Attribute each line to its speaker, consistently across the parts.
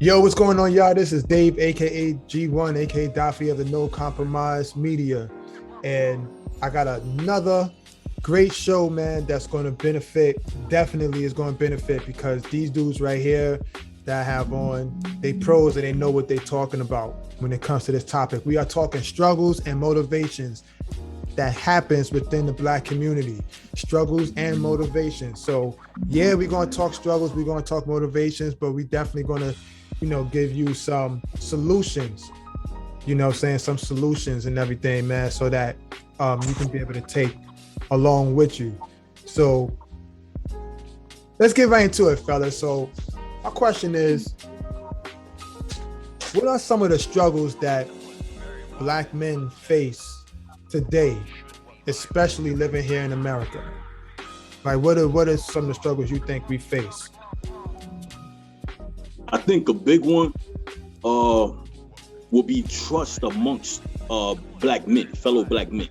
Speaker 1: Yo, what's going on, y'all? This is Dave, aka G1, aka Daffy of the No Compromise Media. And I got another great show, man, that's going to benefit, definitely is going to benefit, because these dudes right here that I have on, they pros and they know what they're talking about when it comes to this topic. We are talking struggles and motivations that happens within the Black community, struggles and motivations. So yeah, we're going to talk struggles, we're going to talk motivations, but we definitely going to, give you some solutions, some solutions and everything, man, so that you can be able to take along with you. So let's get right into it, fellas. So my question is, what are some of the struggles that Black men face today, especially living here in America? Like, what are some of the struggles you think we face?
Speaker 2: I think a big one will be trust amongst Black men, fellow Black men.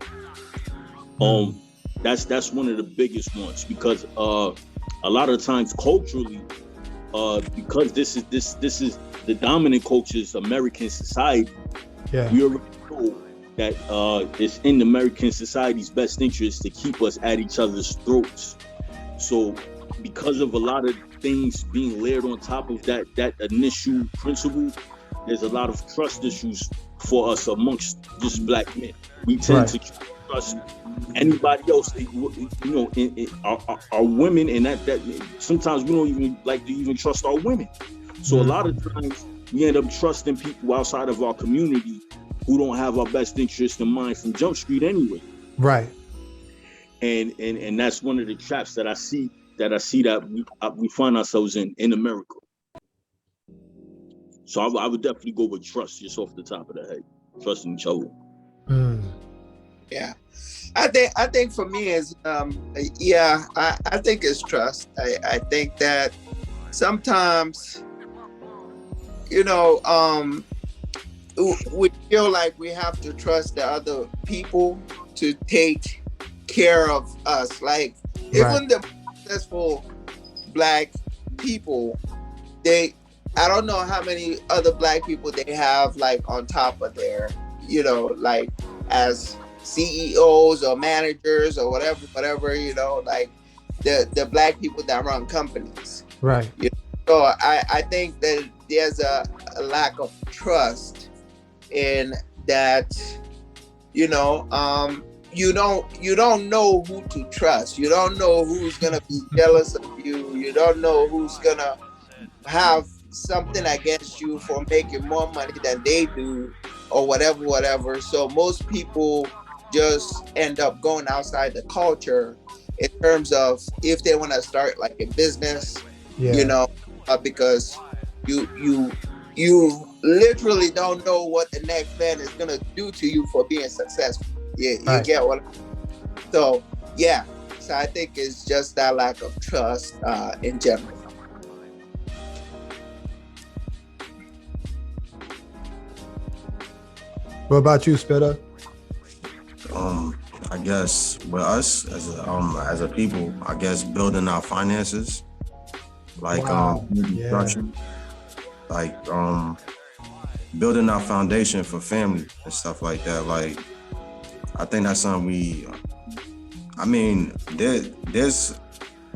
Speaker 2: That's one of the biggest ones, because a lot of times culturally, because this is the dominant culture's American society.
Speaker 1: Yeah.
Speaker 2: We already know that it's in American society's best interest to keep us at each other's throats. So because of a lot of things being layered on top of that initial principle, there's a lot of trust issues for us amongst just Black men. We tend to trust anybody else, our women, and that sometimes we don't even like to even trust our women. So a lot of times we end up trusting people outside of our community who don't have our best interest in mind from Jump Street anyway.
Speaker 1: Right.
Speaker 2: And that's one of the traps that I see that we find ourselves in America. So I would definitely go with trust, just off the top of the head, trusting each other.
Speaker 3: Yeah, I think for me is I think it's trust. I think that sometimes we feel like we have to trust the other people to take care of us. Like even the successful Black people, I don't know how many other Black people they have like on top of their, like as CEOs or managers or whatever, like the Black people that run companies.
Speaker 1: Right.
Speaker 3: So I think that there's a lack of trust in that, you don't know who to trust. You don't know who's gonna be jealous of you. You don't know who's gonna have something against you for making more money than they do, or whatever. So most people just end up going outside the culture in terms of if they want to start like a business, because you literally don't know what the next man is gonna do to you for being successful. You get what? So I think it's just that lack of trust in general.
Speaker 1: What about you, Spitta?
Speaker 4: I guess with us as a people, I guess building our finances, like structure, like building our foundation for family and stuff like that. Like I think that's something there's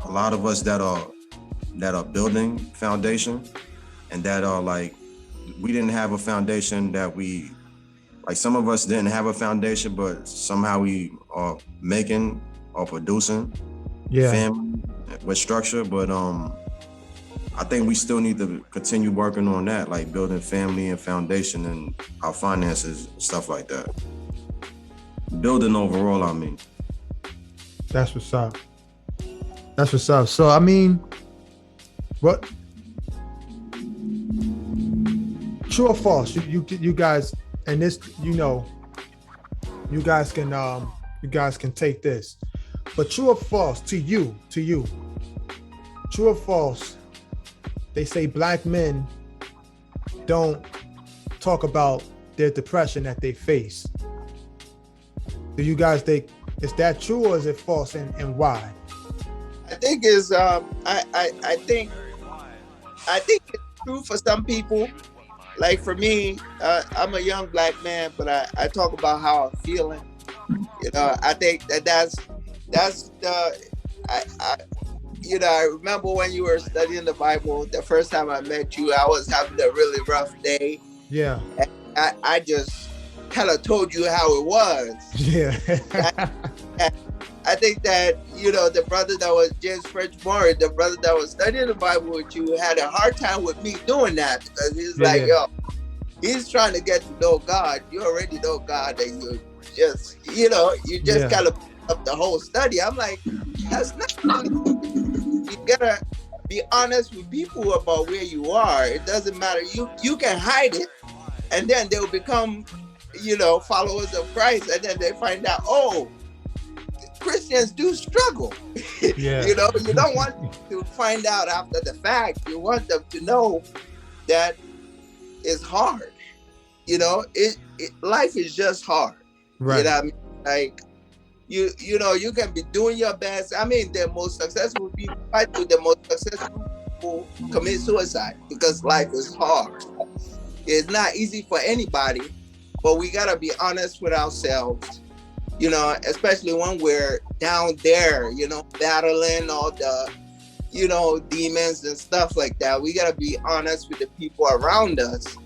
Speaker 4: a lot of us that are building foundation, and that are like, we didn't have a foundation that we, like some of us didn't have a foundation, but somehow we are making or producing family with structure. But I think we still need to continue working on that, like building family and foundation and our finances, stuff like that. Building overall, I mean.
Speaker 1: That's what's up. So what? True or false? You guys. And this, you guys can take this. But true or false, to you, true or false, they say Black men don't talk about their depression that they face. Do you guys think, is that true or is it false, and why?
Speaker 3: I think is I think true for some people. Like for me, I'm a young black man, but I talk about how I'm feeling. You know, I think that's the I you know, I remember when you were studying the Bible, the first time I met you, I was having a really rough day.
Speaker 1: Yeah.
Speaker 3: And I just kind of told you how it was.
Speaker 1: Yeah.
Speaker 3: I think that, you know, the brother that was James French-Moore, the brother that was studying the Bible with you, had a hard time with me doing that because he's like, yo, he's trying to get to know God. You already know God, and you just, you know, you just kind of up the whole study. I'm like, that's not really, you gotta be honest with people about where you are. It doesn't matter. You can hide it, and then they'll become, you know, followers of Christ, and then they find out, oh, Christians do struggle.
Speaker 1: Yeah.
Speaker 3: You know, you don't want to find out after the fact. You want them to know that it's hard. You know, life is just hard.
Speaker 1: Right.
Speaker 3: You know what I mean? Like, you know, you can be doing your best. I mean, the most successful people, the most successful people commit suicide because life is hard. It's not easy for anybody, but we gotta be honest with ourselves. You know, especially when we're down there, you know, battling all the, you know, demons and stuff like that. We gotta be honest with the people around us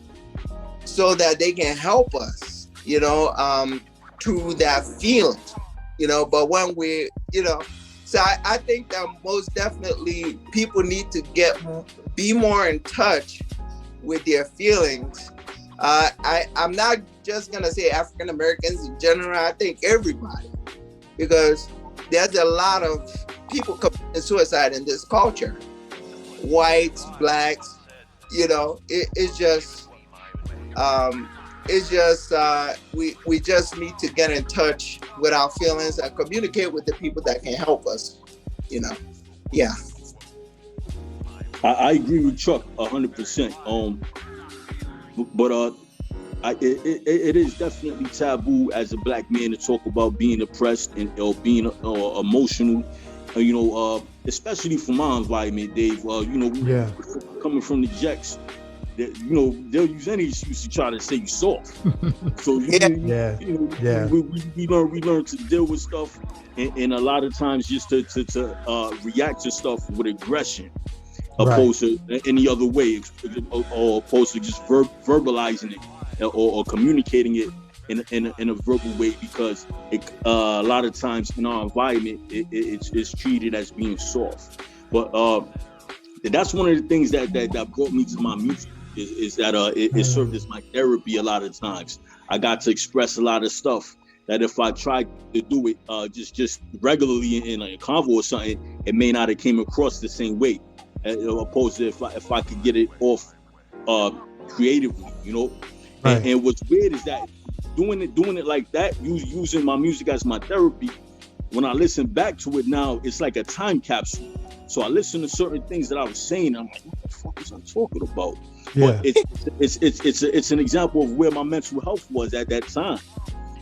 Speaker 3: so that they can help us, you know, through that feeling, you know. But when we, you know, so I think that most definitely people need to be more in touch with their feelings. I'm not just gonna say African Americans in general. I think everybody, because there's a lot of people committing suicide in this culture, whites, blacks. You know, it's just we just need to get in touch with our feelings and communicate with the people that can help us. You know, yeah.
Speaker 2: I agree with Chuck 100%. But it is definitely taboo as a black man to talk about being oppressed and or being emotional. You know, especially from my environment, Dave. You know, coming from the Jacks, you know, they'll use any excuse to try to say you soft. So we learn to deal with stuff, and a lot of times just to react to stuff with aggression. Opposed to any other way, or opposed to just verbalizing it or communicating it in a verbal way, because a lot of times in our environment it's treated as being soft. But that's one of the things that brought me to my music is that it served as my therapy. A lot of times I got to express a lot of stuff that if I tried to do it just regularly in a convo or something, it may not have came across the same way. Opposed to if I could get it off creatively, you know. Right. And what's weird is that doing it like that, using my music as my therapy, when I listen back to it now, it's like a time capsule. So I listen to certain things that I was saying, I'm like, what the fuck is I talking about? Yeah. But it's an example of where my mental health was at that time.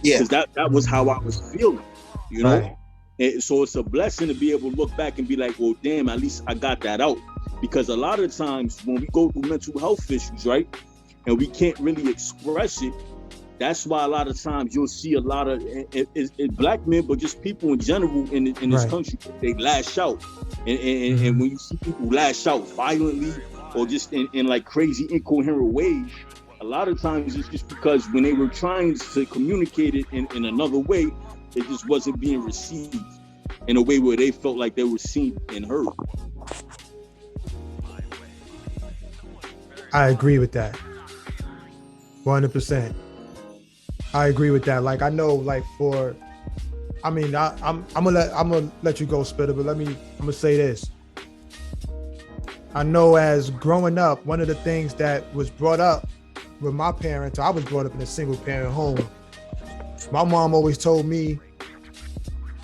Speaker 2: Yeah. Because that was how I was feeling, you know. Right. And so it's a blessing to be able to look back and be like, well, damn, at least I got that out. Because a lot of times when we go through mental health issues, right, and we can't really express it, that's why a lot of times you'll see a lot of black men, but just people in general in this country, they lash out. And when you see people lash out violently or just in like crazy, incoherent ways, a lot of times it's just because when they were trying to communicate it in another way, it just wasn't being received in a way where they felt like they were seen and heard.
Speaker 1: I agree with that. 100%. I agree with that. Like, I know, like, I'm gonna let you go, Spitta, but I'm gonna say this. I know as growing up, one of the things that was brought up with my parents, I was brought up in a single parent home. My mom always told me,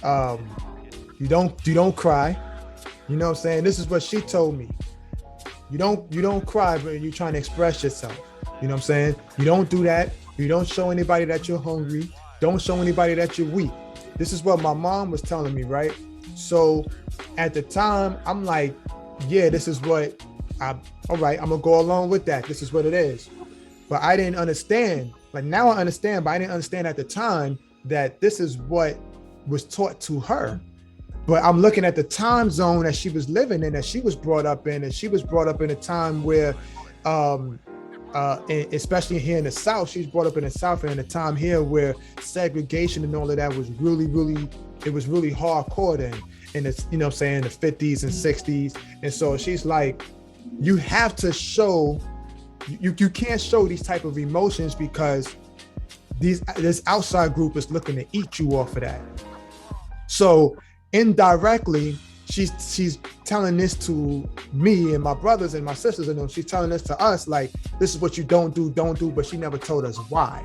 Speaker 1: you don't cry. You know what I'm saying? This is what she told me. You don't cry, but you're trying to express yourself. You know what I'm saying? You don't do that. You don't show anybody that you're hungry. Don't show anybody that you're weak. This is what my mom was telling me, right? So at the time, I'm like, yeah, this is what all right, I'm gonna go along with that. This is what it is. But I didn't understand. Like now I understand, but I didn't understand at the time that this is what was taught to her. But I'm looking at the time zone that she was living in, that she was brought up in, and she was brought up in a time where, especially here in the South, she's brought up in the South and in a time here where segregation and all of that was really, it was really hardcore then. And it's, you know what I'm saying, the 50s and 60s. And so she's like, you have to show, you can't show these type of emotions because this outside group is looking to eat you off of that. So indirectly, she's telling this to me and my brothers and my sisters, and she's telling this to us, like, this is what you don't do, but she never told us why.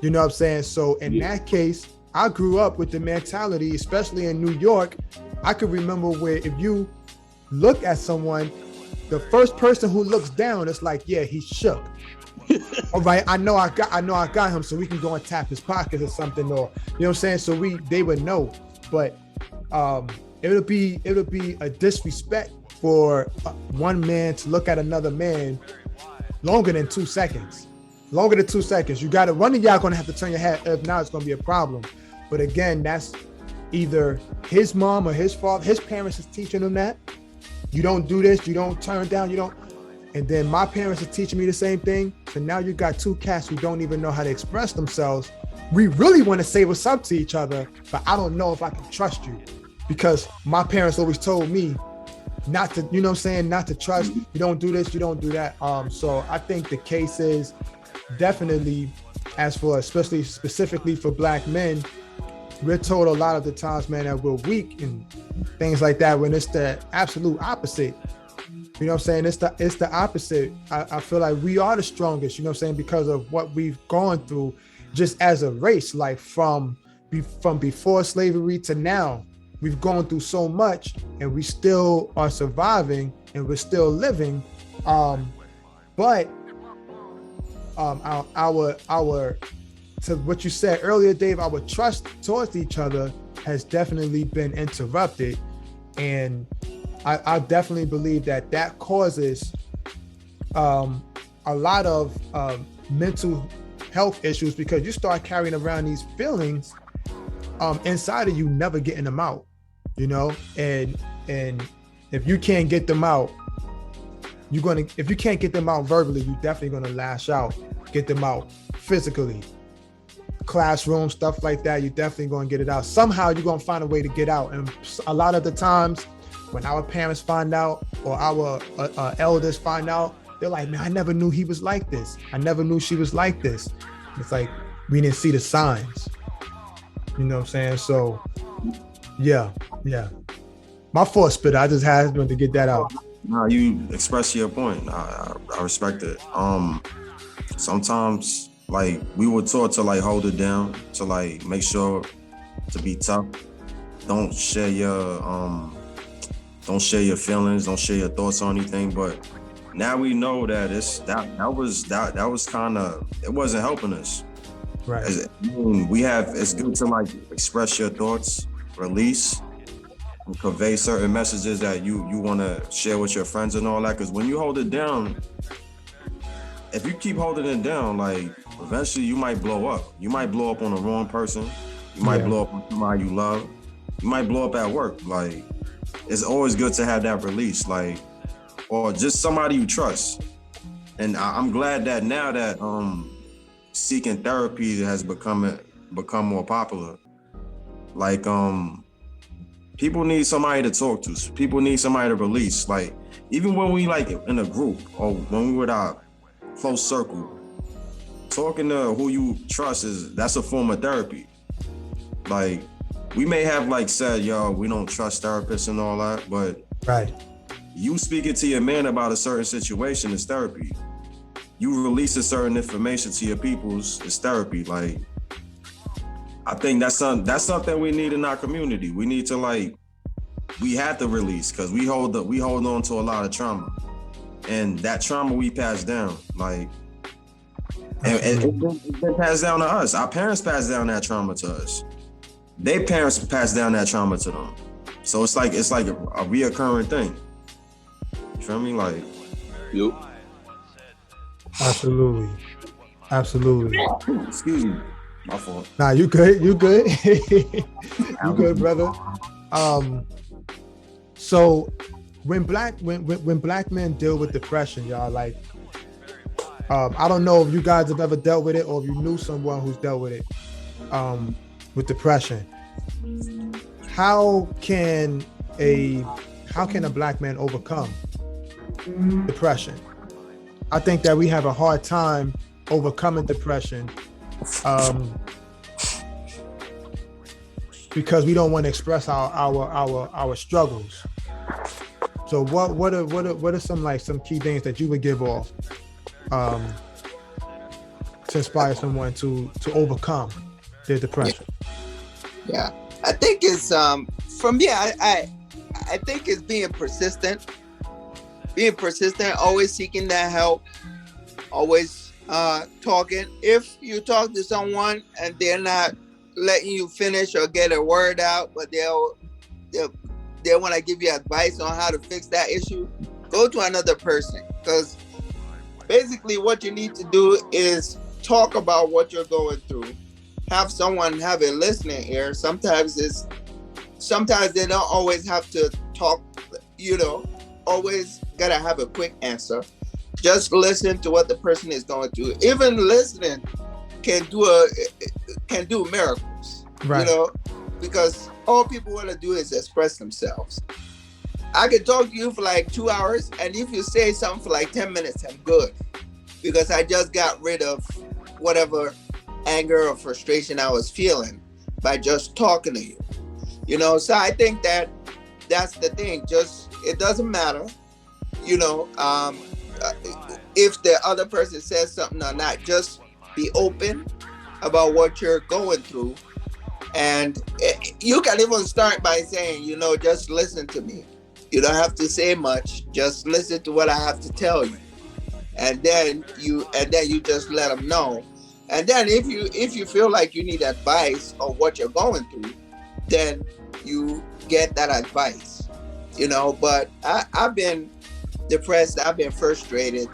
Speaker 1: You know what I'm saying? So in that case, I grew up with the mentality, especially in New York. I could remember where if you look at someone, the first person who looks down, it's like, yeah, he's shook. All right, I know I got him, so we can go and tap his pockets or something, or you know what I'm saying. So they would know, but it'll be a disrespect for one man to look at another man longer than 2 seconds. Longer than 2 seconds. You got to, one of y'all gonna have to turn your head. If not, it's gonna be a problem. But again, that's either his mom or his father, his parents is teaching him that. You don't do this, you don't turn down, you don't. And then my parents are teaching me the same thing. So now you got two cats who don't even know how to express themselves. We really want to say what's up to each other, but I don't know if I can trust you because my parents always told me not to, you know what I'm saying, not to trust. You don't do this, you don't do that. So I think the case is definitely, as for especially specifically for Black men, we're told a lot of the times, man, that we're weak and things like that, when it's the absolute opposite. You know what I'm saying? It's the opposite. I feel like we are the strongest, you know what I'm saying, because of what we've gone through just as a race, like from before slavery to now. We've gone through so much and we still are surviving and we're still living. But our to what you said earlier, Dave, our trust towards each other has definitely been interrupted. And I definitely believe that causes a lot of mental health issues, because you start carrying around these feelings inside of you, never getting them out, you know? And if you can't get them out, if you can't get them out verbally, you're definitely gonna lash out, get them out physically. Classroom, stuff like that, you're definitely gonna get it out. Somehow you're gonna find a way to get out. And a lot of the times when our parents find out or our elders find out, they're like, man, I never knew he was like this. I never knew she was like this. It's like, we didn't see the signs. You know what I'm saying? So yeah. My fault, Spitta. I just had to get that out.
Speaker 4: No, you express your point. I respect it. Sometimes, like, we were taught to like hold it down, to like make sure to be tough. Don't share your feelings, don't share your thoughts on anything. But now we know that that was kind of, it wasn't helping us.
Speaker 1: Right.
Speaker 4: It's good to like express your thoughts, release, and convey certain messages that you want to share with your friends and all that. Because when you hold it down, if you keep holding it down, like, eventually you might blow up. You might blow up on the wrong person. You might blow up on somebody you love. You might blow up at work. Like, it's always good to have that release, like, or just somebody you trust. And I'm glad that now that seeking therapy has become more popular. Like, people need somebody to talk to. People need somebody to release. Like, even when we like in a group or when we with our close circle, talking to who you trust that's a form of therapy. Like, we may have like said, yo, we don't trust therapists and all that, but
Speaker 1: right, you
Speaker 4: speaking to your man about a certain situation is therapy. You release a certain information to your peoples is therapy. Like, I think that's something we need in our community. We need to we have to release, because we hold on to a lot of trauma, and that trauma we pass down. Like, and it's been passed down to us. Our parents passed down that trauma to us. Their parents passed down that trauma to them. So it's like a reoccurring thing. You feel me? Like,
Speaker 2: Yep.
Speaker 1: Absolutely. Absolutely.
Speaker 4: excuse me, my fault.
Speaker 1: Nah, you good. You good. You good, brother. So when black men deal with depression, y'all, like, I don't know if you guys have ever dealt with it or if you knew someone who's dealt with it, with depression. How can a black man overcome depression? I think that we have a hard time overcoming depression, because we don't want to express our struggles. So what are some key things that you would give off to inspire someone to overcome their depression?
Speaker 3: Yeah, I think it's for me. I think it's being persistent, always seeking that help, always talking. If you talk to someone and they're not letting you finish or get a word out, but they want to give you advice on how to fix that issue, go to another person, because basically what you need to do is talk about what you're going through. Have someone have a listening ear. Sometimes they don't always have to talk, always gotta have a quick answer. Just listen to what the person is going through. Even listening can do miracles,
Speaker 1: right?
Speaker 3: Because all people want to do is express themselves. I could talk to you for like 2 hours, and if you say something for like 10 minutes, I'm good, because I just got rid of whatever anger or frustration I was feeling by just talking to you. So I think that's the thing. Just, it doesn't matter, if the other person says something or not. Just be open about what you're going through. And you can even start by saying, just listen to me. You don't have to say much. Just listen to what I have to tell you. And then you just let them know. And then if you feel like you need advice on what you're going through, then you get that advice. But I've been depressed. I've been frustrated,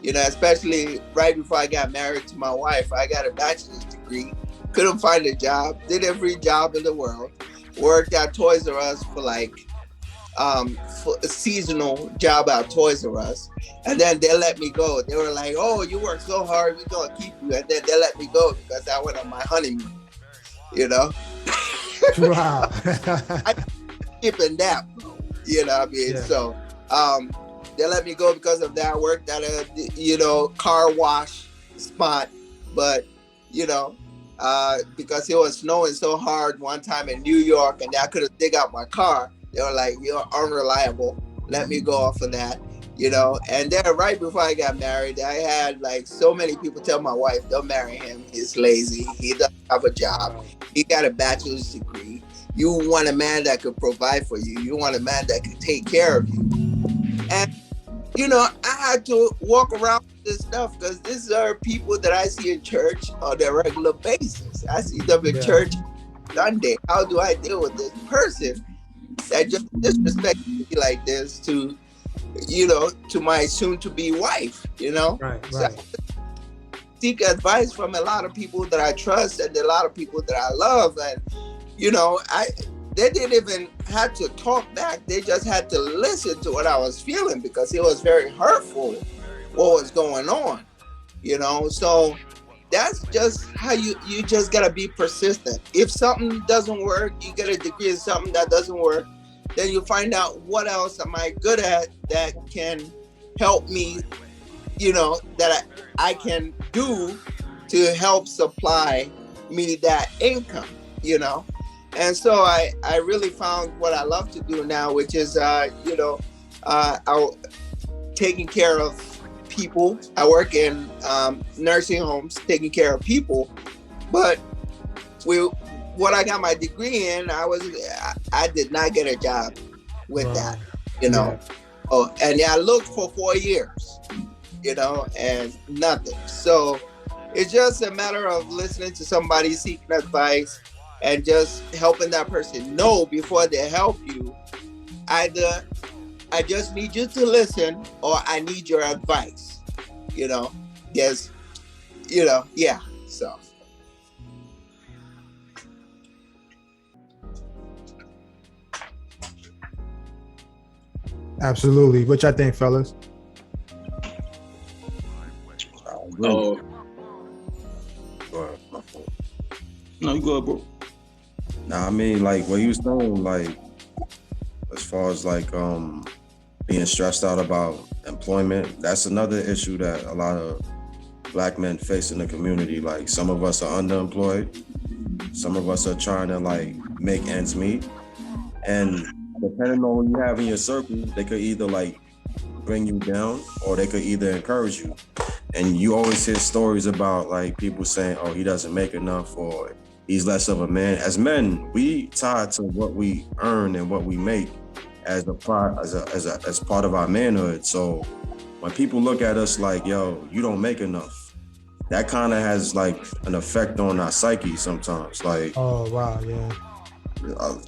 Speaker 3: especially right before I got married to my wife. I got a bachelor's degree, couldn't find a job, did every job in the world, worked at Toys R Us for like for a seasonal job at Toys R Us, and then they let me go. They were like, "Oh, you work so hard, we're gonna keep you," and then they let me go because I went on my honeymoon.
Speaker 1: Wow.
Speaker 3: I skipping that, what I mean? Yeah. So they let me go because of that. I worked at a car wash spot, but because it was snowing so hard one time in New York and I couldn't dig out my car, they were like, "You're unreliable, let me go off of that." And then right before I got married, I had like so many people tell my wife, "Don't marry him, he's lazy, he doesn't have a job, he got a bachelor's degree. You want a man that could provide for you, you want a man that could take care of you." And I had to walk around with this stuff because these are people that I see in church on a regular basis. I see them in church Sunday. How do I deal with this person that just disrespects me like this to my soon-to-be wife?
Speaker 1: Right.
Speaker 3: So I seek advice from a lot of people that I trust and a lot of people that I love, and they didn't even have to talk back. They just had to listen to what I was feeling because it was very hurtful what was going on, So that's just how you just gotta be persistent. If something doesn't work, you get a degree in something that doesn't work, then you find out what else am I good at that can help me, that I can do to help supply me that income, And so I really found what I love to do now, which is, taking care of people. I work in nursing homes, taking care of people. But what I got my degree in, I did not get a job with that,
Speaker 1: Yeah.
Speaker 3: Oh, and I looked for 4 years, and nothing. So it's just a matter of listening to somebody, seeking advice, and just helping that person know before they help you. Either I just need you to listen, or I need your advice. You know, yes, you know, yeah. So.
Speaker 1: Absolutely. What y'all think, fellas?
Speaker 2: No, you go ahead, bro.
Speaker 4: Nah, I mean, like what you was saying, like as far as like being stressed out about employment, that's another issue that a lot of Black men face in the community. Like some of us are underemployed, some of us are trying to like make ends meet, and depending on who you have in your circle, they could either like bring you down or they could either encourage you. And you always hear stories about like people saying, oh, he doesn't make enough, or he's less of a man. As men, we tied to what we earn and what we make as part of our manhood. So when people look at us like, yo, you don't make enough, that kind of has like an effect on our psyche sometimes. Like,
Speaker 1: oh wow, yeah.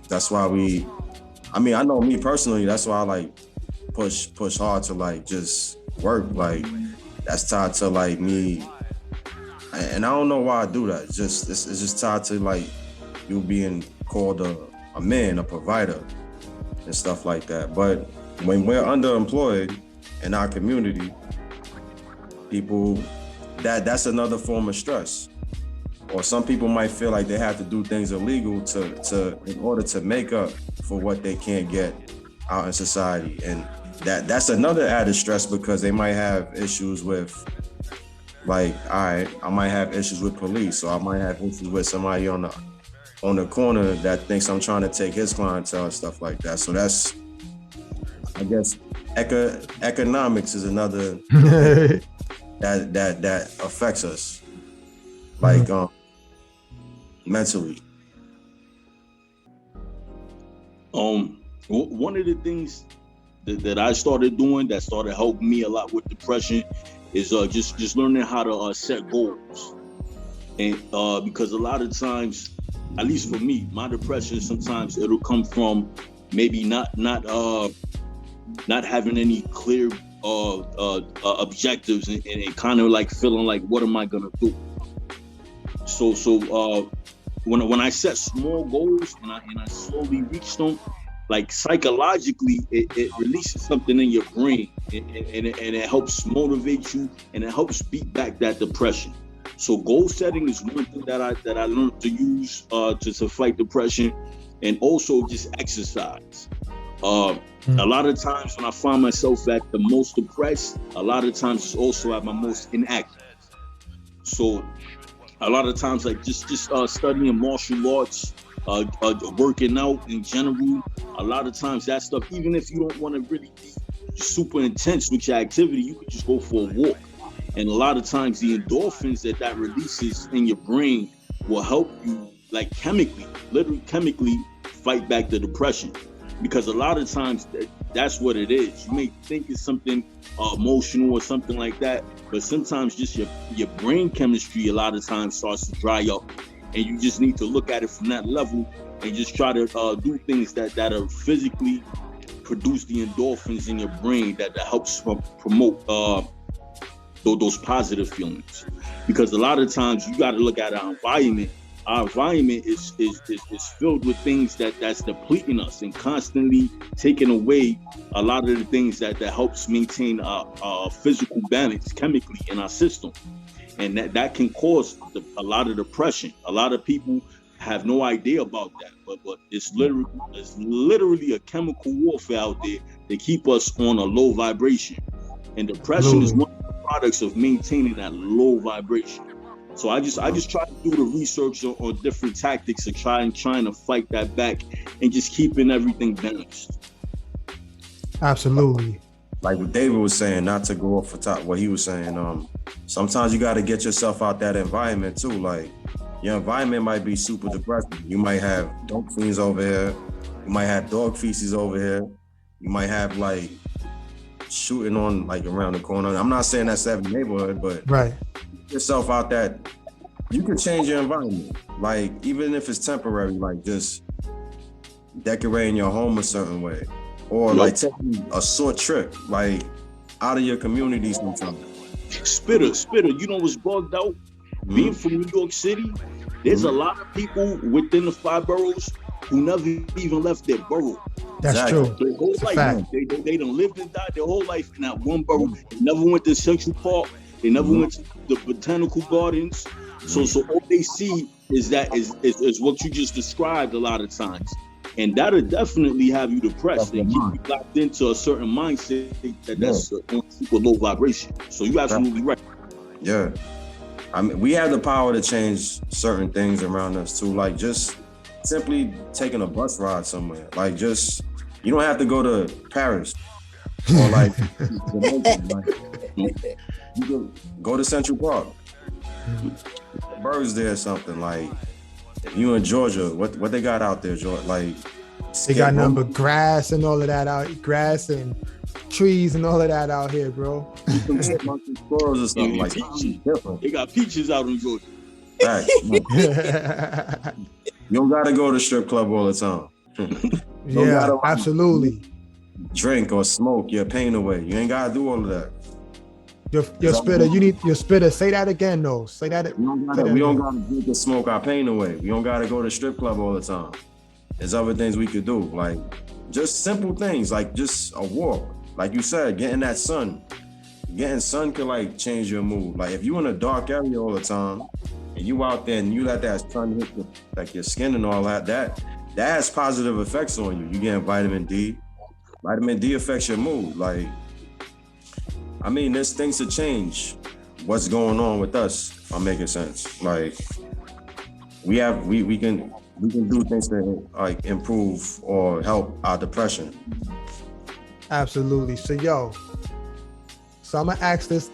Speaker 4: That's why I know me personally, that's why I like push hard to like just work. Like that's tied to like me, and I don't know why I do that. It's just tied to like you being called a man, a provider, and stuff like that. But when we're underemployed in our community, people, that's another form of stress. Or some people might feel like they have to do things illegal in order to make up for what they can't get out in society. And that's another added stress, because they might have issues with, like, all right, I might have issues with police, or I might have issues with somebody on the corner that thinks I'm trying to take his clientele and stuff like that. So that's, I guess, economics is another that affects us, like mentally.
Speaker 2: One of the things that I started doing that started helping me a lot with depression is just learning how to set goals. And because a lot of times, at least for me, my depression, sometimes it'll come from maybe not having any clear objectives, and kind of like feeling like, what am I gonna do? So when I set small goals and I slowly reach them, like psychologically, it releases something in your brain, and it helps motivate you, and it helps beat back that depression. So goal setting is one thing that I learned to use to fight depression, and also just exercise. A lot of times when I find myself at the most depressed, a lot of times it's also at my most inactive. So a lot of times, like just studying martial arts, working out in general, a lot of times that stuff, even if you don't want to really be super intense with your activity, you could just go for a walk. And a lot of times the endorphins that releases in your brain will help you, like literally chemically fight back the depression. Because a lot of times that's what it is. You may think it's something emotional or something like that, but sometimes just your brain chemistry a lot of times starts to dry up, and you just need to look at it from that level and just try to do things that are physically produce the endorphins in your brain that helps promote those positive feelings. Because a lot of times you got to look at our environment. Our environment is filled with things that's depleting us and constantly taking away a lot of the things that helps maintain our physical balance chemically in our system. And that can cause a lot of depression. A lot of people have no idea about that, but it's literally a chemical warfare out there to keep us on a low vibration. And depression is one of the products of maintaining that low vibration. So I just try to do the research on different tactics to trying to fight that back and just keeping everything balanced.
Speaker 1: Absolutely.
Speaker 4: Like what David was saying, not to go off the top, what he was saying, sometimes you got to get yourself out that environment too. Like your environment might be super depressing. You might have dope fiends over here. You might have dog feces over here. You might have like shooting on like around the corner. I'm not saying that's every neighborhood, but
Speaker 1: right.
Speaker 4: Yourself out that you can change your environment, like even if it's temporary, like just decorating your home a certain way, or like taking a short trip, like out of your community sometimes.
Speaker 2: Spitter, you know what's bugged out? Being from New York City, there's a lot of people within the 5 boroughs who never even left their borough.
Speaker 1: That's true.
Speaker 2: Their whole life, they done lived and died their whole life in that one borough. They never went to Central Park. They never went to the botanical gardens. So all they see is what you just described a lot of times. And that'll definitely have you depressed and keep you locked into a certain mindset that's super low vibration. So you're absolutely right.
Speaker 4: Yeah. I mean, we have the power to change certain things around us too. Like just simply taking a bus ride somewhere. Like just, you don't have to go to Paris or like, you can go to Central Park. Birds there or something. Like if you in Georgia, what they got out there, Georgia? Like
Speaker 1: they got nothing but grass and all of that out, grass and trees and all of that out here, bro.
Speaker 4: Squirrels or something like that.
Speaker 2: They got peaches out in Georgia.
Speaker 4: Right. You don't gotta go to strip club all the time.
Speaker 1: Yeah, absolutely.
Speaker 4: Drink or smoke your pain away. You ain't gotta do all of that.
Speaker 1: Your spitter, you need your spitter. Say that again, though. Say that.
Speaker 4: We don't gotta drink or smoke our pain away. We don't gotta go to strip club all the time. There's other things we could do, like just simple things, like just a walk. Like you said, getting that sun. Getting sun can like change your mood. Like if you in a dark area all the time and you out there and you let that sun hit like your skin and all that has positive effects on you. You getting vitamin D. Vitamin D affects your mood. Like, I mean, there's things to change what's going on with us, if I'm making sense. Like we can do things to like improve or help our depression.
Speaker 1: Absolutely. So I'm gonna ask this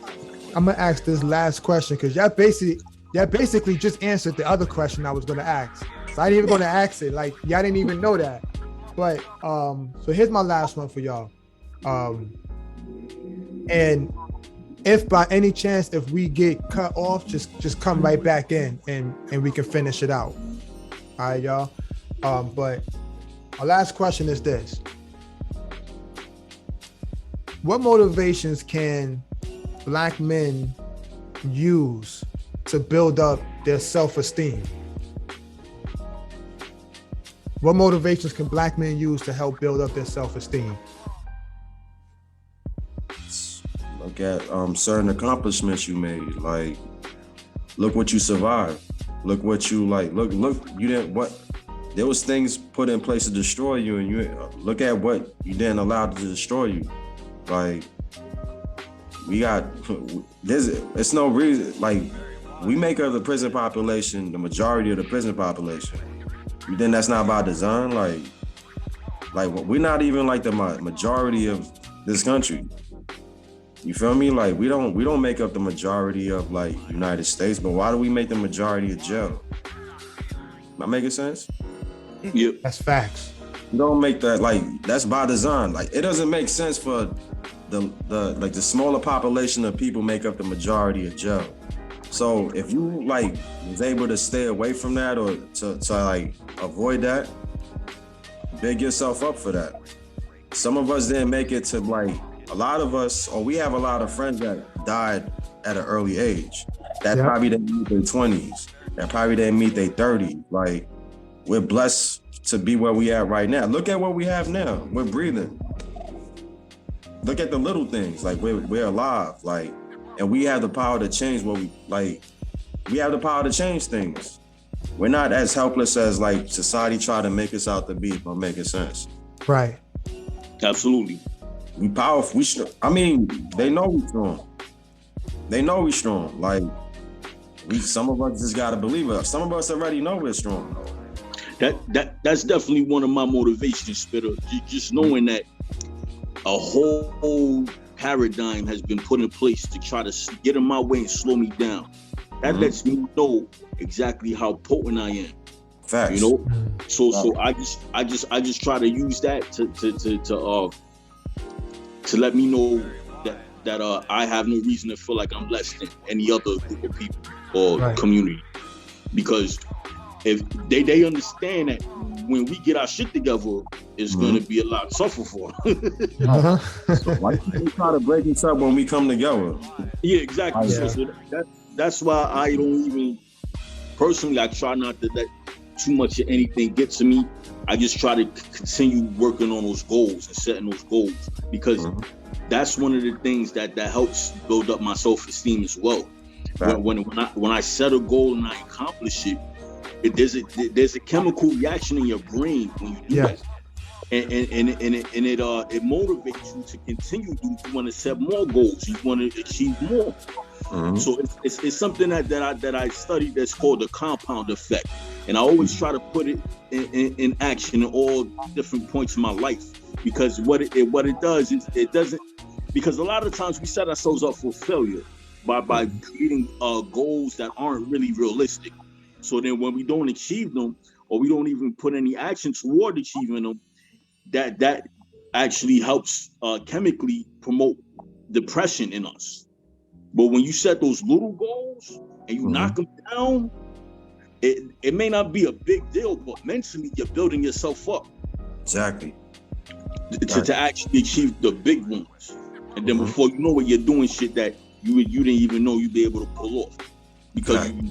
Speaker 1: last question because y'all basically just answered the other question I was gonna ask. So I ain't even gonna ask it. Like y'all didn't even know that. But so here's my last one for y'all. And if by any chance if we get cut off, just come right back in and we can finish it out. All right, y'all. But our last question is this. What motivations can Black men use to build up their self-esteem? What motivations can Black men use to help build up their self-esteem?
Speaker 4: Look at certain accomplishments you made. Like, look what you survived. Look what you like. Look. You didn't what. There was things put in place to destroy you, and you look at what you didn't allow to destroy you. Like, it's no reason. Like, we make of the prison population the majority of the prison population. You think that's not by design? Like we're not even like the majority of this country. You feel me? Like we don't make up the majority of like United States, but why do we make the majority of jail? Am I making sense?
Speaker 2: Yep.
Speaker 1: That's facts.
Speaker 4: You don't make that, like, that's by design. Like, it doesn't make sense for the smaller population of people make up the majority of jail. So if you like was able to stay away from that or to like avoid that, big yourself up for that. Some of us didn't make it to like a lot of us, or we have a lot of friends that died at an early age. That probably didn't meet their 20s. That probably didn't meet their 30s. Like, we're blessed to be where we at right now. Look at what we have now. We're breathing. Look at the little things. Like, we're alive. Like, and we have the power to change what we have the power to change things. We're not as helpless as like society tried to make us out to be, if I'm making sense.
Speaker 1: Right.
Speaker 2: Absolutely.
Speaker 4: We powerful. I mean, they know we strong. They know we strong. Like, some of us just gotta believe it. Some of us already know we're strong.
Speaker 2: That's definitely one of my motivations, Spitter. Just knowing that a whole paradigm has been put in place to try to get in my way and slow me down. That lets me know exactly how potent I am.
Speaker 4: Facts.
Speaker 2: You know, so I just try to use that to let me know that I have no reason to feel like I'm less than any other group of people or community, because if they understand that when we get our shit together, it's going to be a lot tougher for them.
Speaker 1: Uh-huh.
Speaker 4: Why you try to break us up when we come together?
Speaker 2: Yeah, exactly.
Speaker 1: Yeah.
Speaker 2: So that's why I don't even, personally, I try not to let too much of anything get to me. I just try to continue working on those goals and setting those goals, because that's one of the things that helps build up my self-esteem as well.
Speaker 4: Right.
Speaker 2: When I set a goal and I accomplish it, there's a chemical reaction in your brain when you do
Speaker 1: Yes.
Speaker 2: that. And it motivates you to continue. You want to set more goals. You want to achieve more. So it's something that I studied that's called the compound effect, and I always try to put it in action in all different points of my life, because what it does is it doesn't, because a lot of times we set ourselves up for failure by creating goals that aren't really realistic. So then when we don't achieve them, or we don't even put any action toward achieving them, that actually helps chemically promote depression in us. But when you set those little goals and you knock them down, it may not be a big deal, but mentally you're building yourself up.
Speaker 4: Exactly.
Speaker 2: To actually achieve the big ones. And then before you know it, you're doing shit that you didn't even know you'd be able to pull off, because you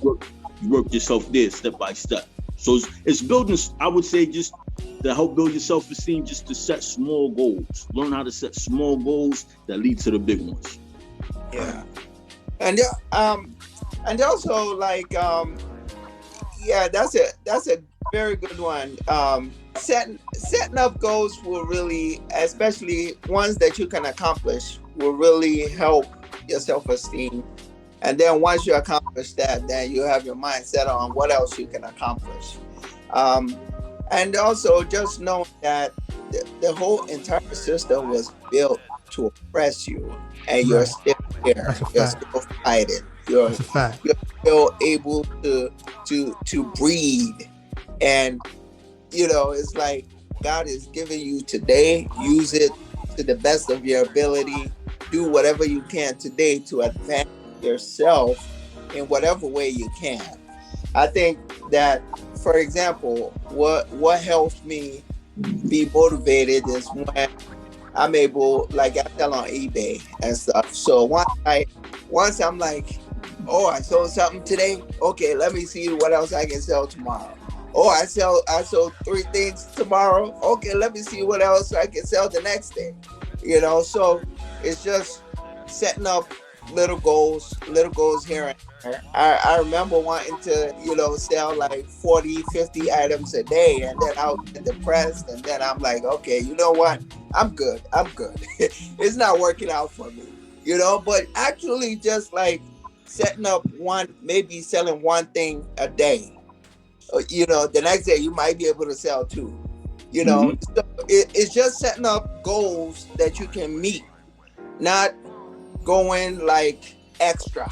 Speaker 2: work yourself there step by step. So it's building, I would say, just to help build your self-esteem, just to set small goals. Learn how to set small goals that lead to the big ones.
Speaker 3: Yeah. And also, like, that's a very good one. Setting up goals will really, especially ones that you can accomplish, will really help your self-esteem. And then once you accomplish that, then you have your mind set on what else you can accomplish. And also just know that the whole entire system was built to oppress you, and you're still here. You're still fighting. You're still able to breathe. And it's like God is giving you today. Use it to the best of your ability. Do whatever you can today to advance yourself in whatever way you can. I think that, for example, what helps me be motivated is when I'm able, like, I sell on eBay and stuff. So once I'm like, oh, I sold something today. Okay, let me see what else I can sell tomorrow. Oh, I sold 3 things tomorrow. Okay, let me see what else I can sell the next day. So it's just setting up little goals here and there. I remember wanting to, sell like 40, 50 items a day, and then I'll get depressed, and then I'm like, okay, you know what? I'm good. It's not working out for me, but actually just like setting up maybe selling one thing a day. The next day you might be able to sell 2. So it's just setting up goals that you can meet, not going like extra,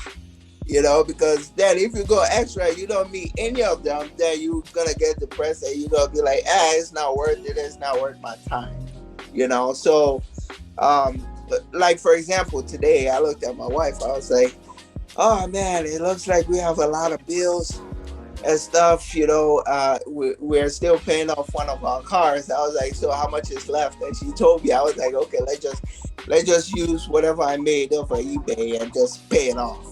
Speaker 3: because then if you go extra, you don't meet any of them, then you're gonna get depressed, and you're gonna be like, it's not worth it, it's not worth my time. So like, for example, today I looked at my wife, I was like, oh man, it looks like we have a lot of bills and stuff. We're still paying off one of our cars. I was like, so how much is left? And she told me. I was like, okay, let's just use whatever I made over eBay and just pay it off.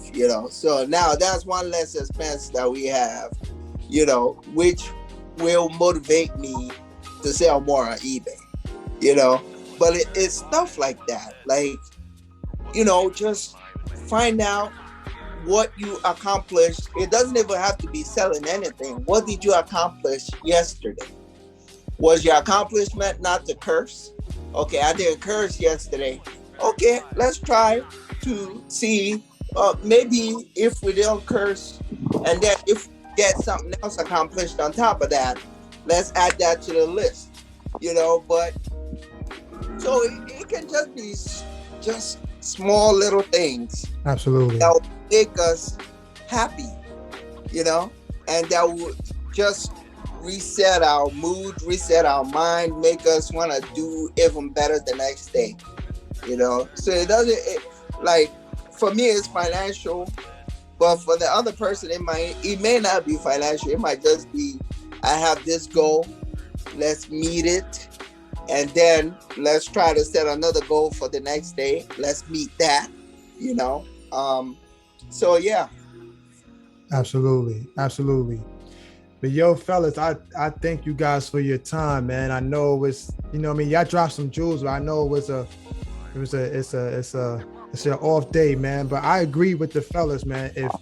Speaker 3: So now that's one less expense that we have, which will motivate me to sell more on eBay. But it's stuff like that, like, just find out what you accomplished. It doesn't even have to be selling anything. What did you accomplish yesterday? Was your accomplishment not to curse? Okay, I didn't curse yesterday. Okay, let's try to see, maybe if we don't curse, and then if we get something else accomplished on top of that, let's add that to the list. But so it can just be just small little things.
Speaker 1: Absolutely.
Speaker 3: That will make us happy, and that will just reset our mood, reset our mind, make us want to do even better the next day. So like, for me it's financial, but for the other person it may not be financial. It might just be, I have this goal, let's meet it, and then let's try to set another goal for the next day. Let's meet that, you know. So yeah.
Speaker 1: Absolutely. But yo, fellas, I thank you guys for your time, man. I know it was, you know what I mean, y'all dropped some jewels, but I know it's an off day, man. But I agree with the fellas, man. If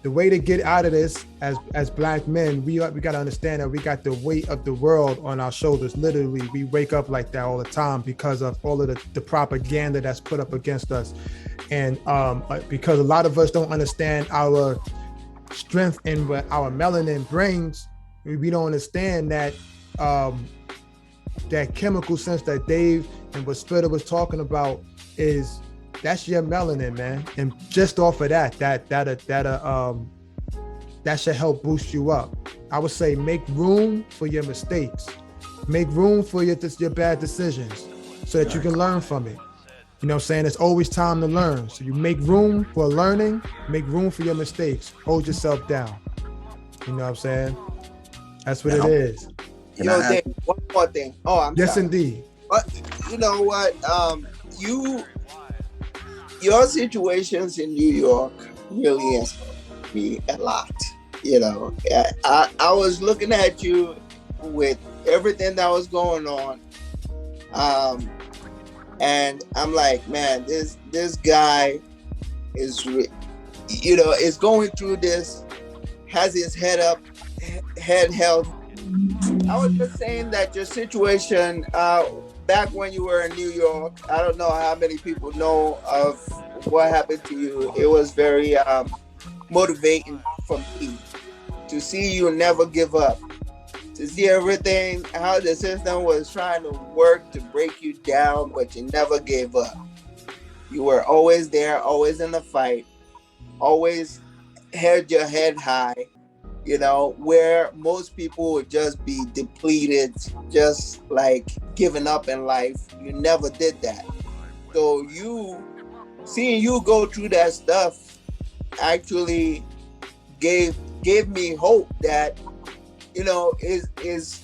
Speaker 1: the way to get out of this as black men, we got to understand that we got the weight of the world on our shoulders. Literally, we wake up like that all the time because of all of the propaganda that's put up against us. And because a lot of us don't understand our strength in what our melanin brings, we don't understand that that chemical sense that Dave and what Spitta was talking about that's your melanin, man. And just off of that should help boost you up. I would say make room for your mistakes, make room for your bad decisions so that you can learn from it. You know what I'm saying? It's always time to learn. So you make room for learning, make room for your mistakes, hold yourself down. You know what I'm saying? That's what it is.
Speaker 3: Yo, Dave, one more thing. Oh, I'm
Speaker 1: yes,
Speaker 3: sorry.
Speaker 1: Indeed.
Speaker 3: But you know what? Your situations in New York really inspired me a lot. You know, I was looking at you with everything that was going on. And I'm like, man, this guy is, you know, is going through this, has his head held. I was just saying that your situation back when you were in New York, I don't know how many people know of what happened to you. It was very motivating for me to see you never give up, to see everything, how the system was trying to work to break you down, but you never gave up. You were always there, always in the fight, always held your head high, you know, where most people would just be depleted, just like giving up in life. You never did that. So seeing you go through that stuff actually gave me hope that, you know, is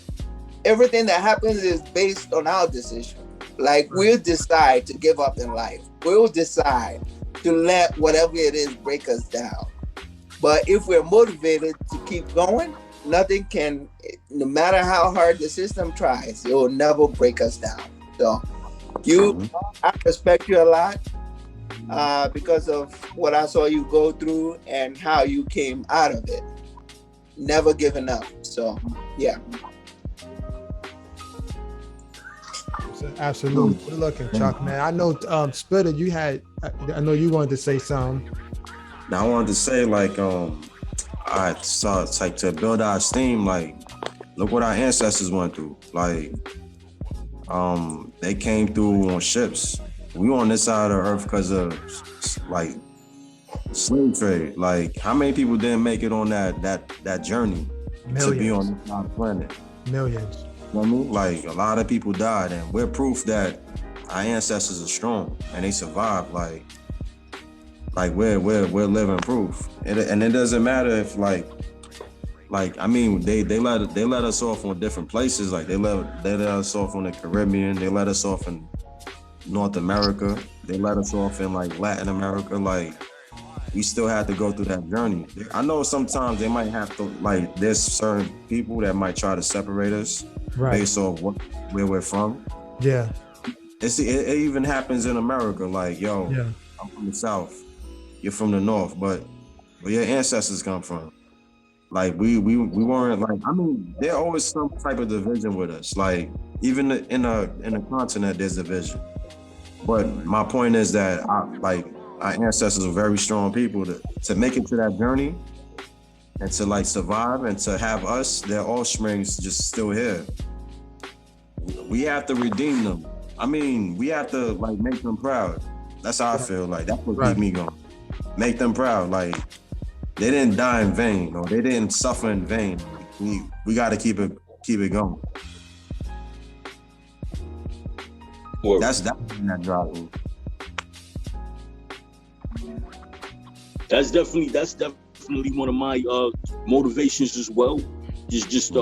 Speaker 3: everything that happens is based on our decision. Like, we'll decide to give up in life. We'll decide to let whatever it is break us down. But if we're motivated to keep going, nothing can, no matter how hard the system tries, it will never break us down. So I respect you a lot because of what I saw you go through and how you came out of it. Never giving up. So, yeah.
Speaker 1: Absolutely. Good looking, Chuck, man. I know, Spitta, I know you wanted to say something.
Speaker 4: Now I wanted to say, like, I saw it's like to build our esteem, like, look what our ancestors went through. Like, they came through on ships. We on this side of the earth because of, like, slave trade. Like, how many people didn't make it on that journey to be on this side of the planet?
Speaker 1: Millions.
Speaker 4: You know what I mean? Like, a lot of people died, and we're proof that our ancestors are strong and they survived. Like we're living proof. And it doesn't matter if like I mean, they let us off on different places. Like they let us off on the Caribbean. They let us off in North America. They let us off in like Latin America. Like, we still have to go through that journey. I know sometimes they might have to, like, there's certain people that might try to separate us based off where we're from.
Speaker 1: Yeah.
Speaker 4: It even happens in America. Like, yo, I'm from the South. You're from the North, but where your ancestors come from. Like, we weren't, like, I mean, there always some type of division with us. Like, even in a continent, there's division. But my point is that our ancestors are very strong people to make it to that journey and to like survive and to have us, their offsprings, just still here. We have to redeem them. I mean, we have to like make them proud. That's how I feel. Like, that's what keep me going. Make them proud. Like, they didn't die in vain, or they didn't suffer in vain. We got to keep it going. That's that drives me.
Speaker 2: That's definitely one of my motivations as well. Just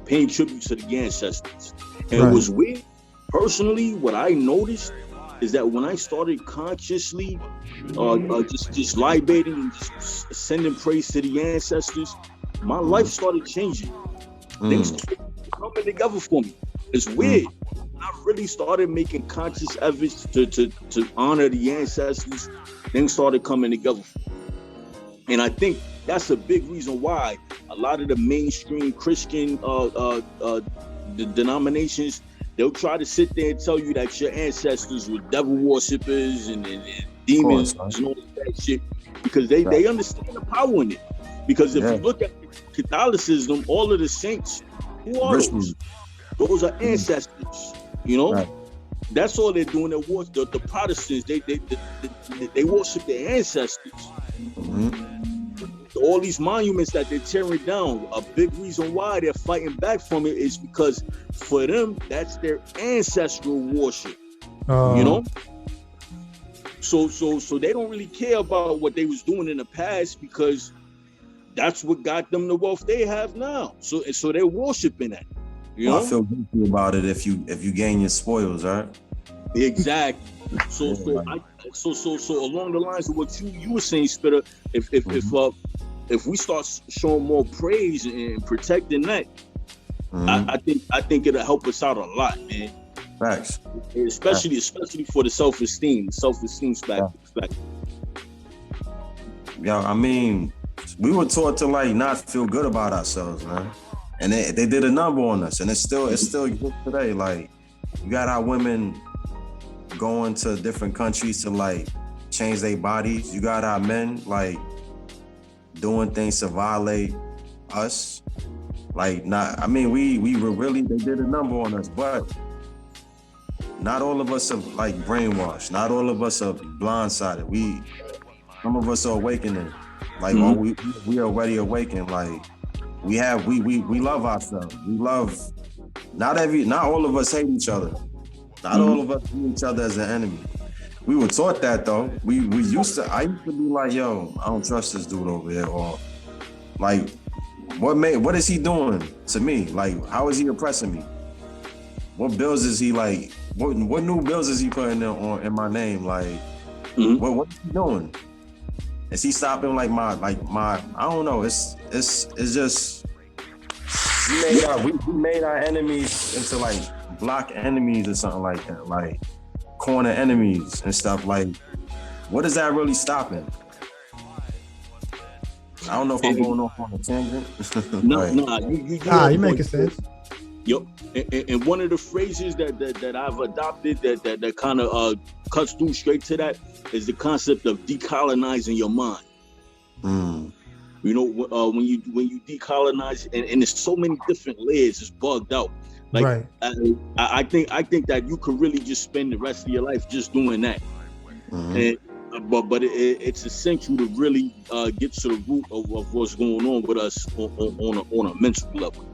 Speaker 2: paying tribute to the ancestors. And it was weird. Personally, what I noticed is that when I started consciously just libating and just sending praise to the ancestors, my life started changing. Things started coming together for me. It's weird. I really started making conscious efforts to honor the ancestors. Things started coming together. And I think that's a big reason why a lot of the mainstream Christian denominations, they'll try to sit there and tell you that your ancestors were devil worshippers and demons and all that shit, because they understand the power in it. Because if you look at Catholicism, all of the saints, who are those? Those are ancestors, you know? Right. That's all they're doing. The Protestants, they worship their ancestors. All these monuments that they're tearing down, a big reason why they're fighting back from it is because for them, that's their ancestral worship. You know? So they don't really care about what they was doing in the past, because that's what got them the wealth they have now. So they're worshiping that. You know?
Speaker 4: I feel guilty about it if you gain your spoils, right?
Speaker 2: Exactly. So along the lines of what you were saying, Spitta, if we start showing more praise and protecting that, I think it'll help us out a lot, man.
Speaker 4: Facts.
Speaker 2: Especially for the self-esteem spec.
Speaker 4: Yeah, I mean, we were taught to like not feel good about ourselves, man. And they did a number on us, and it still exists today. Like, you got our women going to different countries to like change their bodies. You got our men like doing things to violate us. Like, we were really, they did a number on us, but not all of us are like brainwashed. Not all of us are blindsided. Some of us are awakening. Like, we are already awakened. Like, we love ourselves. We love, not all of us hate each other. Not all of us view each other as an enemy. We were taught that though. I used to be like, yo, I don't trust this dude over here, or like, what is he doing to me? Like, how is he oppressing me? What bills is he like? What new bills is he putting in my name? Like, what is he doing? Is he stopping like my I don't know. It's just we made our enemies into like block enemies or something like that, like corner enemies and stuff. Like, what is that really stopping? I don't know if I'm going off on a tangent.
Speaker 1: You making sense.
Speaker 2: Yep. And one of the phrases that I've adopted that kind of cuts through straight to that is the concept of decolonizing your mind. You know, when you decolonize, and there's so many different layers, it's bugged out. Like, right. I think that you could really just spend the rest of your life just doing that. And but it's essential to really get to the root of what's going on with us on a mental level.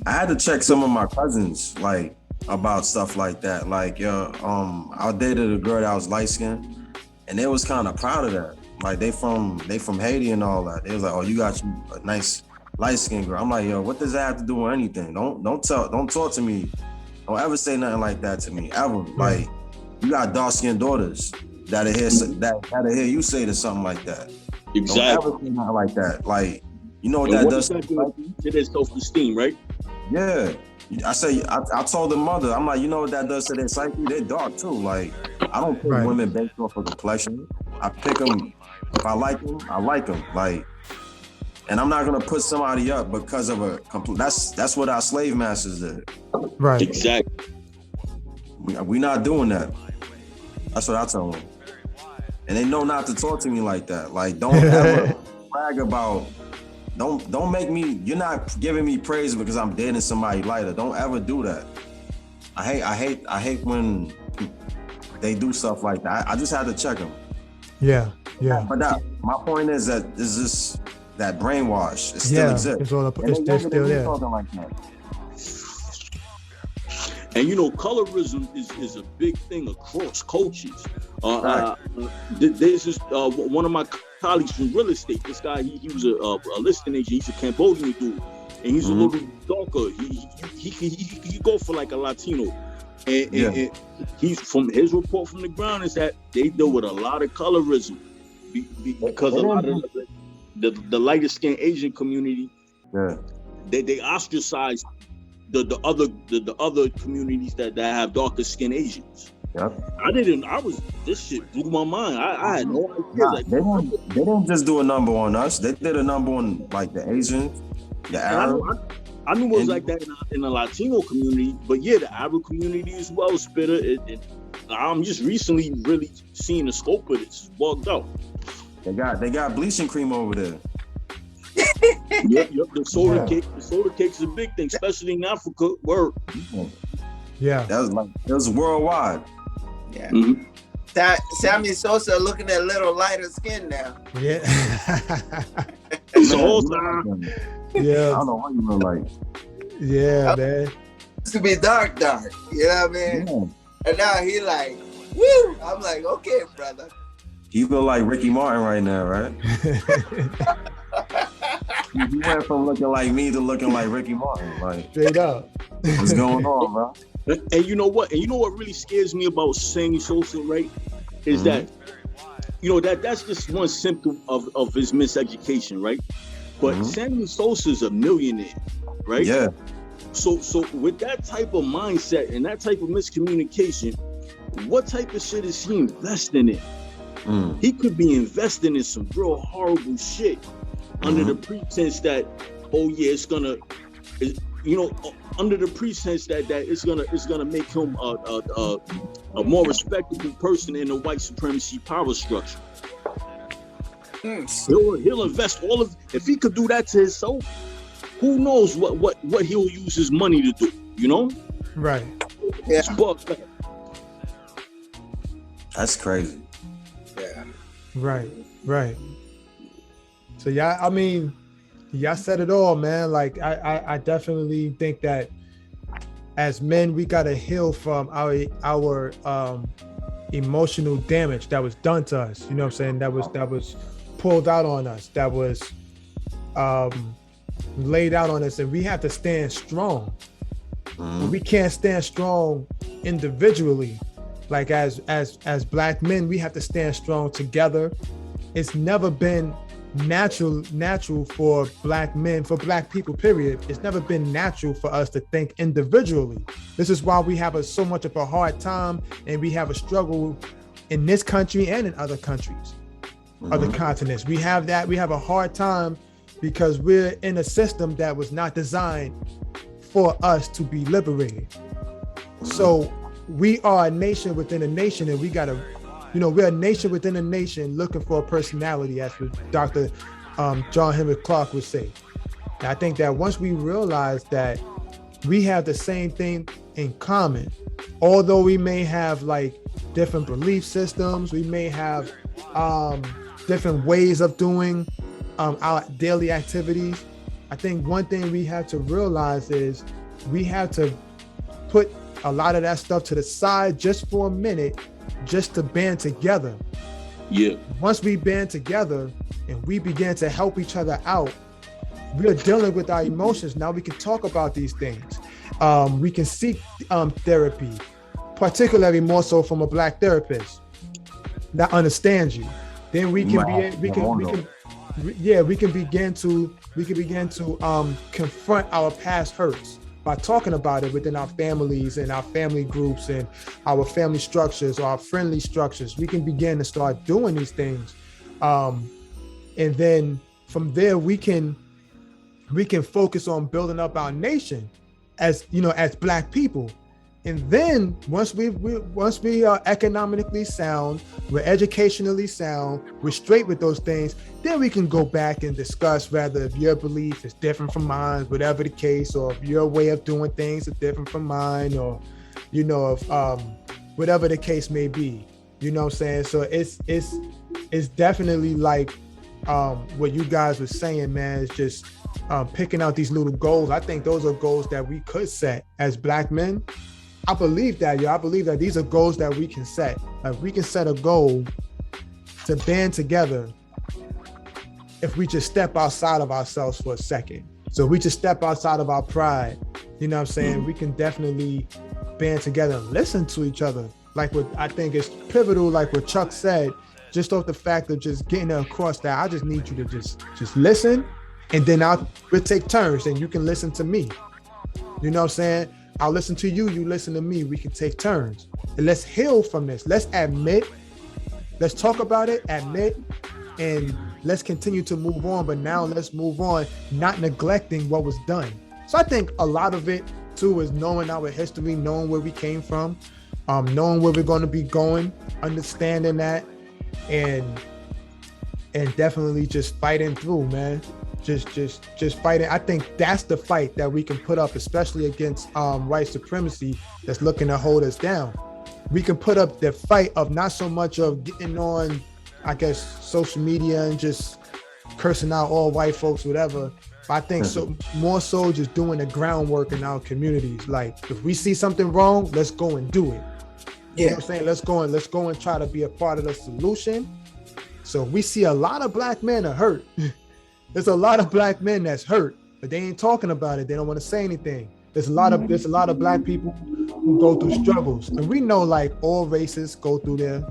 Speaker 4: I had to check some of my cousins like about stuff like that. Like, I dated a girl that was light skinned, and they was kind of proud of that. Like, they from Haiti and all that. They was like, oh, you got you a nice light skinned girl. I'm like, yo, what does that have to do with anything? Don't talk to me. Don't ever say nothing like that to me ever. Like, you got dark skinned daughters that'll hear you say to something like that.
Speaker 2: Exactly.
Speaker 4: Don't ever say nothing like that. Like, you know what that does
Speaker 2: to their self-esteem, right?
Speaker 4: Yeah. I told the mother, I'm like, you know what that does to their psyche? They're dark too. Like, I don't pick women based off of complexion. I pick them, if I like them, I like them. Like, and I'm not gonna put somebody up because of that's what our slave masters did.
Speaker 1: Right.
Speaker 2: Exactly.
Speaker 4: We not doing that. That's what I tell them. And they know not to talk to me like that. Like, don't ever brag about, don't make me, you're not giving me praise because I'm dating somebody lighter. Don't ever do that. I hate when they do stuff like that. I just had to check them.
Speaker 1: Yeah.
Speaker 4: But my point is that is this that brainwash. It still exists.
Speaker 1: It's still there.
Speaker 4: Like that.
Speaker 2: And you know, colorism is a big thing across cultures. There's this one of my colleagues from real estate. This guy, he was a listing agent. He's a Cambodian dude. and he's a little darker. He go for like a Latino, and he's from his report from the ground is that they deal with a lot of colorism because a lot of the lighter skinned Asian community, they ostracize the other communities that have darker skinned Asians. Yep. This shit blew my mind. I had no idea.
Speaker 4: They didn't just do a number on us. They did a number on like the Asians, the Arab.
Speaker 2: I knew it was like that in the Latino community, but yeah, the Arab community as well, Spitter. I'm just recently really seeing the scope of this. It's bugged out.
Speaker 4: They got bleaching cream over there.
Speaker 2: Yep. The soda cake's a big thing, especially in Africa. Word.
Speaker 1: Yeah.
Speaker 4: It was worldwide.
Speaker 3: Yeah. Sammy Souza looking at a little lighter skin now.
Speaker 1: Yeah.
Speaker 2: The whole time.
Speaker 1: Yeah.
Speaker 4: I don't know what you look like.
Speaker 1: Yeah, man.
Speaker 3: Used to be dark. You know what I mean? Yeah. And now he like, woo! I'm like, okay, brother.
Speaker 4: You look like Ricky Martin right now, right? You went from looking like me to looking like Ricky Martin. Like,
Speaker 1: straight up.
Speaker 4: What's going on, bro?
Speaker 2: And you know what? And you know what really scares me about Sammy Souza, right? Is that, that's just one symptom of his miseducation, right? But Sammy Souza is a millionaire, right?
Speaker 4: Yeah.
Speaker 2: So with that type of mindset and that type of miscommunication, what type of shit is he investing in? He could be investing in some real horrible shit under the pretense that, under the pretense that it's gonna make him a more respectable person in the white supremacy power structure. He'll invest all of. If he could do that to himself, who knows what he'll use his money to do? You know?
Speaker 1: Right.
Speaker 3: Yeah.
Speaker 2: It's bugged out.
Speaker 4: That's crazy.
Speaker 3: Yeah.
Speaker 1: Right. So yeah, I mean, y'all said it all, man. Like I definitely think that as men, we gotta heal from our emotional damage that was done to us. You know what I'm saying? That was pulled out on us. That was laid out on us, and we have to stand strong. We can't stand strong individually. Like as Black men, we have to stand strong together. It's never been natural for Black men, for Black people, period. It's never been natural for us to think individually. This is why we have so much of a hard time, and we have a struggle in this country and in other countries, other continents. We have a hard time because we're in a system that was not designed for us to be liberated. So we are a nation within a nation, and we gotta, we're a nation within a nation looking for a personality, as Dr. John Henry Clark would say. And I think that once we realize that we have the same thing in common, although we may have like different belief systems, we may have different ways of doing our daily activities. I think one thing we have to realize is we have to put a lot of that stuff to the side just for a minute, just to band together.
Speaker 2: Yeah.
Speaker 1: Once we band together and we begin to help each other out, we're dealing with our emotions. Now we can talk about these things. We can seek therapy, particularly more so from a Black therapist that understands you. Then we can begin to confront our past hurts by talking about it within our families and our family groups and our family structures or our friendly structures. We can begin to start doing these things. And then from there, we can focus on building up our nation as Black people. And then once we are economically sound, we're educationally sound, we're straight with those things, then we can go back and discuss whether if your belief is different from mine, whatever the case, or if your way of doing things is different from mine, or if whatever the case may be. You know what I'm saying? So it's definitely like what you guys were saying, man. It's just picking out these little goals. I think those are goals that we could set as Black men. I believe that, I believe that these are goals that we can set. Like we can set a goal to band together if we just step outside of ourselves for a second. So we just step outside of our pride. You know what I'm saying? We can definitely band together and listen to each other. Like what I think is pivotal, like what Chuck said, just off the fact of just getting across that I just need you to just listen, and then we'll take turns and you can listen to me. You know what I'm saying? I'll listen to you, you listen to me. We can take turns. And let's heal from this. Let's admit, let's talk about it, admit, and let's continue to move on. But now let's move on, not neglecting what was done. So I think a lot of it too is knowing our history, knowing where we came from, knowing where we're going to be going, understanding that, and definitely just fighting through, man. Just fighting. I think that's the fight that we can put up, especially against white supremacy that's looking to hold us down. We can put up the fight of not so much of getting on, I guess, social media and just cursing out all white folks, whatever. But I think so more so just doing the groundwork in our communities. Like if we see something wrong, let's go and do it. You know what I'm saying? Let's go and try to be a part of the solution. So we see a lot of black men are hurt. There's a lot of black men that's hurt, but they ain't talking about it. They don't want to say anything. There's a lot of black people who go through struggles. And we know like all races go through their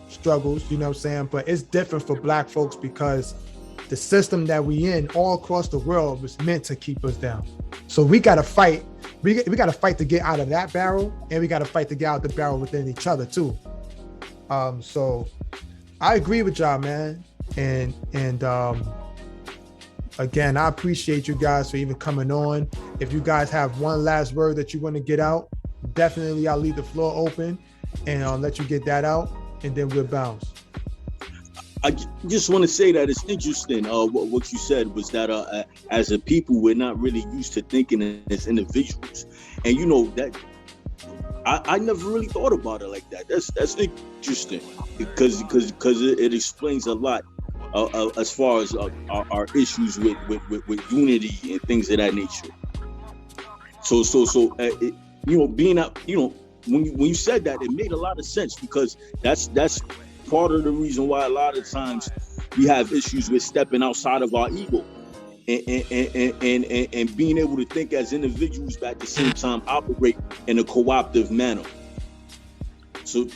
Speaker 1: struggles, you know what I'm saying? But it's different for black folks because the system that we in all across the world was meant to keep us down. So we got to fight. We got to fight to get out of that barrel, and we got to fight to get out the barrel within each other too. So I agree with y'all, man. And again, I appreciate you guys for even coming on. If you guys have one last word that you want to get out, definitely I'll leave the floor open and I'll let you get that out, and then we'll bounce.
Speaker 2: I just want to say that it's interesting. What you said was that as a people, we're not really used to thinking as individuals, and you know that I never really thought about it like that. That's interesting because it explains a lot as far as our issues with unity and things of that nature. So you know, being out, you know, when you said that, it made a lot of sense because that's part of the reason why a lot of times we have issues with stepping outside of our ego and being able to think as individuals, but at the same time operate in a cooperative manner. So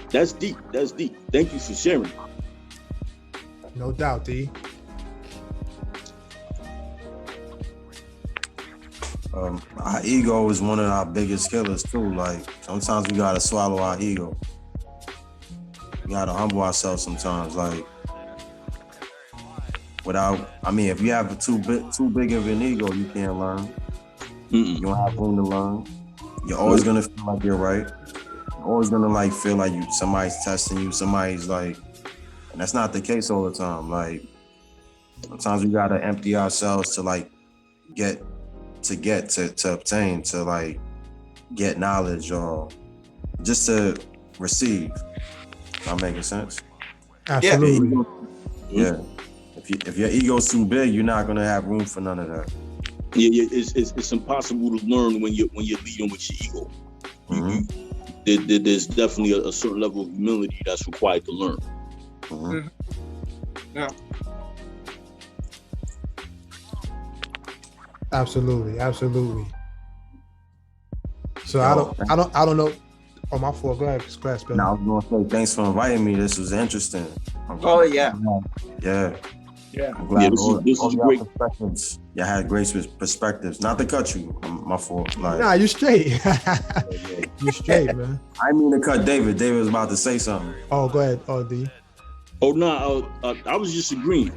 Speaker 2: that's deep. That's deep. Thank you for sharing.
Speaker 1: No doubt, D.
Speaker 4: Our ego is one of our biggest killers too. Like sometimes we gotta swallow our ego. We gotta humble ourselves sometimes. Like if you have too big of an ego, you can't learn. You don't have room to learn. You're always gonna feel like you're right. You're always gonna like feel like somebody's testing you. Somebody's like, and that's not the case all the time. Like sometimes we gotta empty ourselves to like obtain, to like get knowledge or just to receive. Am I making sense?
Speaker 1: Absolutely.
Speaker 4: Yeah. If your ego's too big, you're not gonna have room for none of that.
Speaker 2: Yeah. It's impossible to learn when you're leading with your ego. There's definitely a certain level of humility that's required to learn.
Speaker 3: Yeah.
Speaker 1: Absolutely. So I don't know. Oh, my fault. Go ahead.
Speaker 4: No, I was gonna say thanks for inviting me. This was interesting.
Speaker 3: Oh yeah.
Speaker 4: Yeah. I'm glad
Speaker 2: this is great.
Speaker 4: Perspectives. Y'all had great perspectives. Not to cut you. My fault. Like,
Speaker 1: nah, you straight. You straight, man.
Speaker 4: I didn't mean to cut David. David was about to say something.
Speaker 1: Oh, go ahead. Oh, D.
Speaker 2: Oh no, I was just agreeing.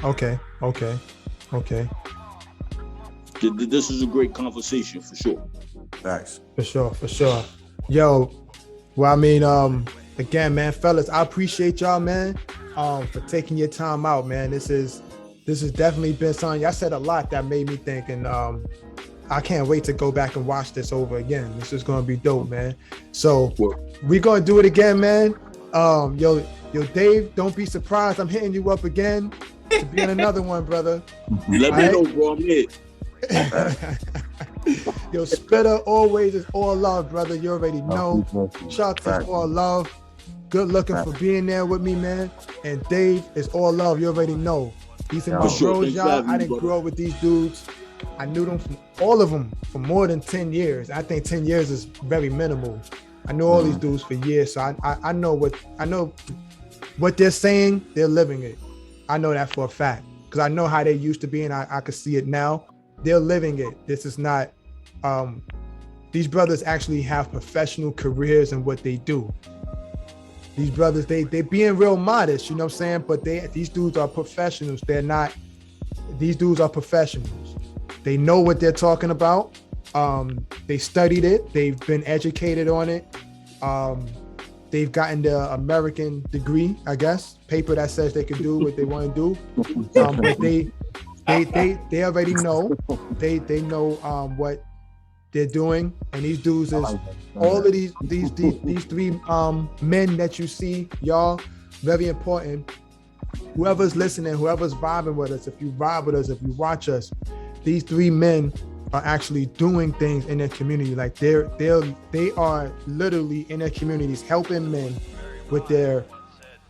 Speaker 1: Okay.
Speaker 2: This is a great conversation for sure.
Speaker 4: Facts.
Speaker 1: For sure. Yo, well, I mean, again, man, fellas, I appreciate y'all, man, for taking your time out, man. This has definitely been something. Y'all said a lot that made me think, and I can't wait to go back and watch this over again. This is gonna be dope, man. So we're gonna do it again, man. Yo, Dave, don't be surprised. I'm hitting you up again to be in another one, brother.
Speaker 2: Let me know, bro. I'm here.
Speaker 1: Yo, Spitta always is all love, brother. You already know. Chuck is all love. Good looking for being there with me, man. And Dave is all love. You already know. Peace and
Speaker 4: For
Speaker 1: love,
Speaker 2: sure.
Speaker 1: bros,
Speaker 2: Thanks for
Speaker 1: y'all.
Speaker 2: having me,
Speaker 1: I didn't
Speaker 2: brother.
Speaker 1: grow up with these dudes. I knew them from all of them for more than 10 years. I think 10 years is very minimal. I know all these dudes for years, so I know what they're saying. They're living it. I know that for a fact because I know how they used to be, and I can see it now. They're living it. This is not. These brothers actually have professional careers in what they do. These brothers, they being real modest, you know what I'm saying? But these dudes are professionals. They're not. These dudes are professionals. They know what they're talking about. They studied it. They've been educated on it. They've gotten the American degree, I guess, paper that says they can do what they want to do. But they already know. They know what they're doing. And these dudes is all of these three men that you see, y'all, very important. Whoever's listening, whoever's vibing with us, if you vibe with us, if you watch us, these three men are actually doing things in their community. Like they are literally in their communities helping men with their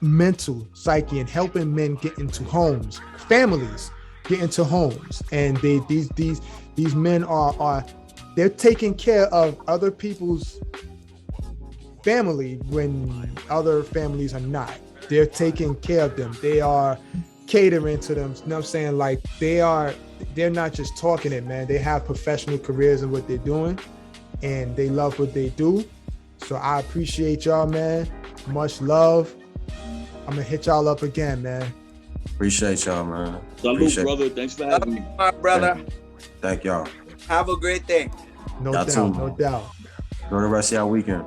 Speaker 1: mental psyche and helping men get into homes, families get into homes. And these men are they're taking care of other people's family when other families are not. They're taking care of them. They are catering to them. You know what I'm saying? Like they're not just talking it, man. They have professional careers in what they're doing and they love what they do. So I appreciate y'all, man. Much love. I'm gonna hit y'all up again, man.
Speaker 4: Appreciate y'all, man.
Speaker 2: Salute, brother. Thanks for having me.
Speaker 3: My brother,
Speaker 4: Thank y'all.
Speaker 3: have a great day.
Speaker 1: No
Speaker 4: Y'all
Speaker 1: doubt,
Speaker 4: too.
Speaker 1: no doubt.
Speaker 4: Enjoy the rest of y'all weekend.